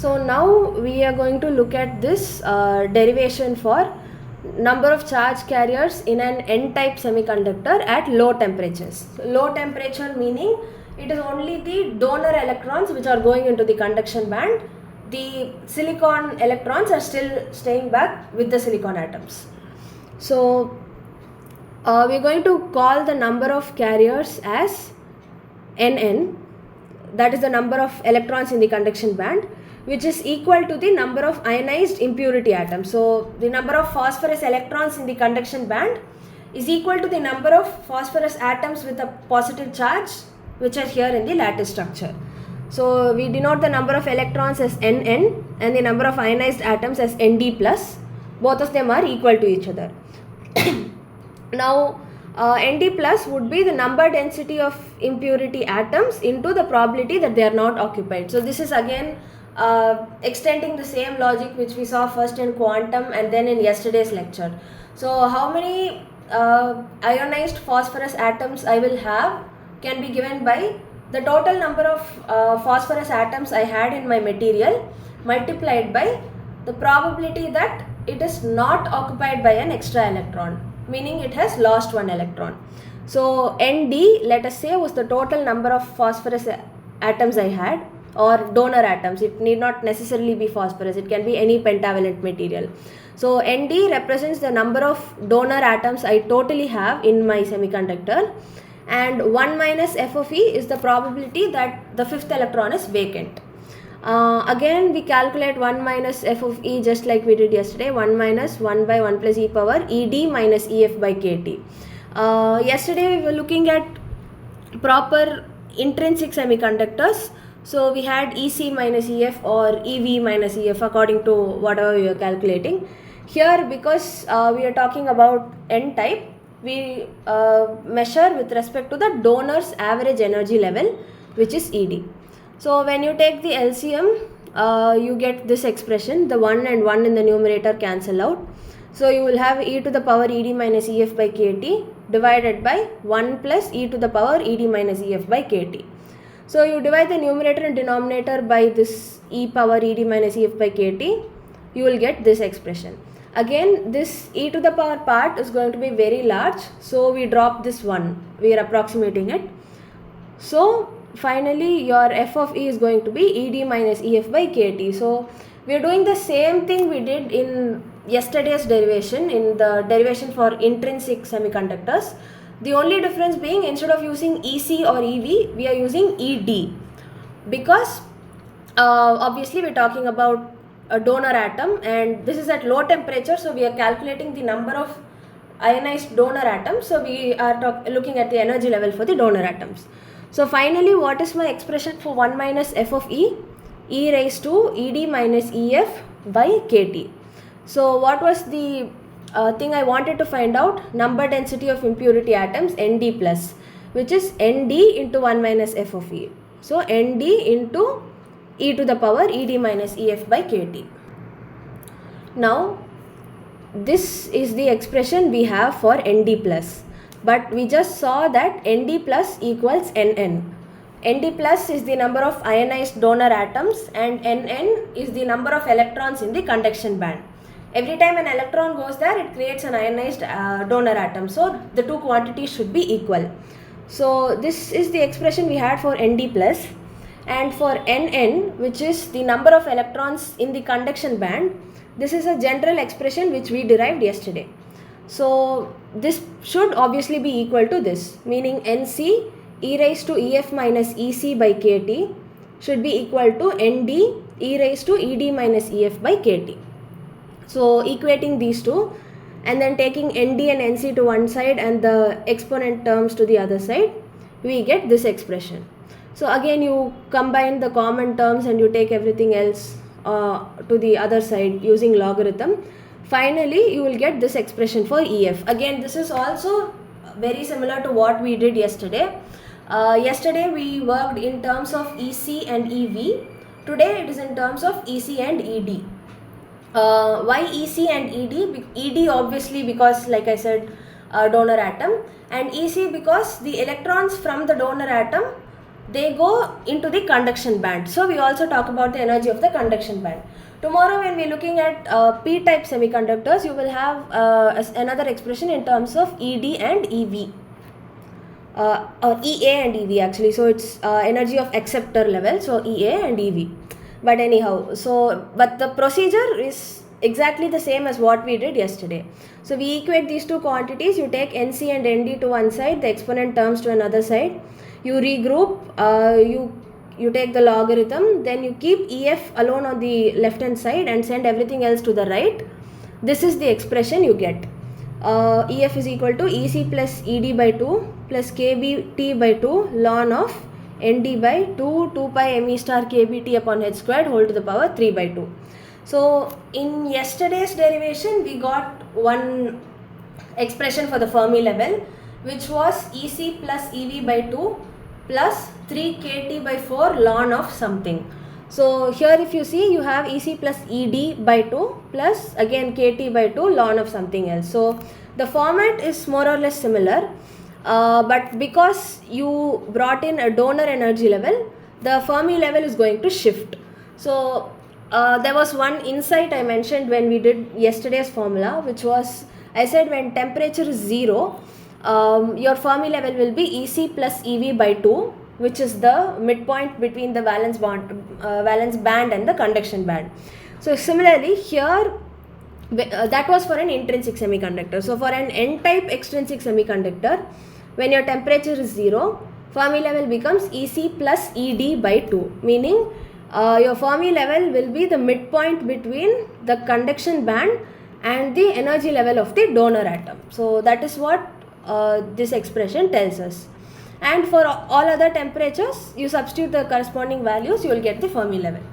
So now we are going to look at this derivation for number of charge carriers in an n-type semiconductor at low temperatures. So low temperature meaning it is only the donor electrons which are going into the conduction band. The silicon electrons are still staying back with the silicon atoms. So we're going to call the number of carriers as Nn, that is the number of electrons in the conduction band, which is equal to the number of ionized impurity atoms. So the number of phosphorus electrons in the conduction band is equal to the number of phosphorus atoms with a positive charge which are here in the lattice structure. So we denote the number of electrons as Nn and the number of ionized atoms as Nd plus. Both of them are equal to each other. Now Nd plus would be the number density of impurity atoms into the probability that they are not occupied. So this is again extending the same logic which we saw first in quantum and then in yesterday's lecture. So how many ionized phosphorus atoms I will have can be given by the total number of phosphorus atoms I had in my material multiplied by the probability that it is not occupied by an extra electron, meaning it has lost one electron. So Nd, let us say, was the total number of phosphorus atoms I had, or donor atoms. It need not necessarily be phosphorus, it can be any pentavalent material. So Nd represents the number of donor atoms I totally have in my semiconductor, and 1 minus f of E is the probability that the fifth electron is vacant. Again we calculate 1 minus f of E just like we did yesterday, 1 minus 1 by 1 plus e power Ed minus Ef by Kt. Yesterday we were looking at proper intrinsic semiconductors. So we had Ec minus Ef or Ev minus Ef according to whatever we are calculating. Here, because we are talking about n-type, we measure with respect to the donor's average energy level, which is Ed. So when you take the LCM, you get this expression. The 1 and 1 in the numerator cancel out. So you will have e to the power Ed minus Ef by Kt divided by 1 plus e to the power Ed minus Ef by Kt. So you divide the numerator and denominator by this e power Ed minus Ef by Kt, you will get this expression. Again, this e to the power part is going to be very large, so we drop this 1, we are approximating it. So finally your f of E is going to be Ed minus Ef by Kt. So we are doing the same thing we did in yesterday's derivation, in the derivation for intrinsic semiconductors. The only difference being, instead of using Ec or Ev, we are using Ed, because obviously we are talking about a donor atom and this is at low temperature, so we are calculating the number of ionized donor atoms. So we are looking at the energy level for the donor atoms. So finally, what is my expression for 1 minus f of E? E raised to Ed minus Ef by Kt. So what was the thing I wanted to find out? Number density of impurity atoms, Nd plus, which is Nd into 1 minus f of E. So Nd into e to the power Ed minus Ef by Kt. Now this is the expression we have for Nd plus, but we just saw that Nd plus equals Nn. Nd plus is the number of ionized donor atoms and Nn is the number of electrons in the conduction band. Every time an electron goes there, it creates an ionized donor atom, so the two quantities should be equal. So this is the expression we had for Nd plus. And for Nn, which is the number of electrons in the conduction band, this is a general expression which we derived yesterday. So this should obviously be equal to this, meaning Nc e raised to Ef minus Ec by Kt should be equal to Nd e raised to Ed minus Ef by Kt. So equating these two and then taking Nd and Nc to one side and the exponent terms to the other side, we get this expression. So again you combine the common terms and you take everything else to the other side using logarithm. Finally you will get this expression for Ef. Again, this is also very similar to what we did yesterday. Yesterday we worked in terms of Ec and Ev. Today it is in terms of Ec and Ed. Why Ec and Ed? Ed obviously because, like I said, donor atom, and Ec because the electrons from the donor atom they go into the conduction band. So we also talk about the energy of the conduction band. Tomorrow when we are looking at p-type semiconductors, you will have another expression in terms of ED and EV. Or EA and EV actually, so it's energy of acceptor level, so EA and EV. But anyhow, but the procedure is exactly the same as what we did yesterday. So we equate these two quantities, you take NC and ND to one side, the exponent terms to another side, you regroup, you take the logarithm, then you keep EF alone on the left hand side and send everything else to the right. This is the expression you get. EF is equal to EC plus ED by 2 plus KBT by 2 ln of ND by 2 pi ME star KBT upon H squared whole to the power 3 by 2. So in yesterday's derivation we got one expression for the Fermi level, which was EC plus EV by 2 plus 3 KT by 4 ln of something. So here if you see, you have EC plus ED by 2 plus again KT by 2 ln of something else. So the format is more or less similar, but because you brought in a donor energy level, the Fermi level is going to shift. So there was one insight I mentioned when we did yesterday's formula, which was, I said when temperature is 0, your Fermi level will be EC plus EV by 2, which is the midpoint between the valence band and the conduction band. So similarly here, that was for an intrinsic semiconductor. So for an n-type extrinsic semiconductor, when your temperature is 0, Fermi level becomes EC plus ED by 2, meaning your Fermi level will be the midpoint between the conduction band and the energy level of the donor atom. So that is what this expression tells us. And for all other temperatures, you substitute the corresponding values, you will get the Fermi level.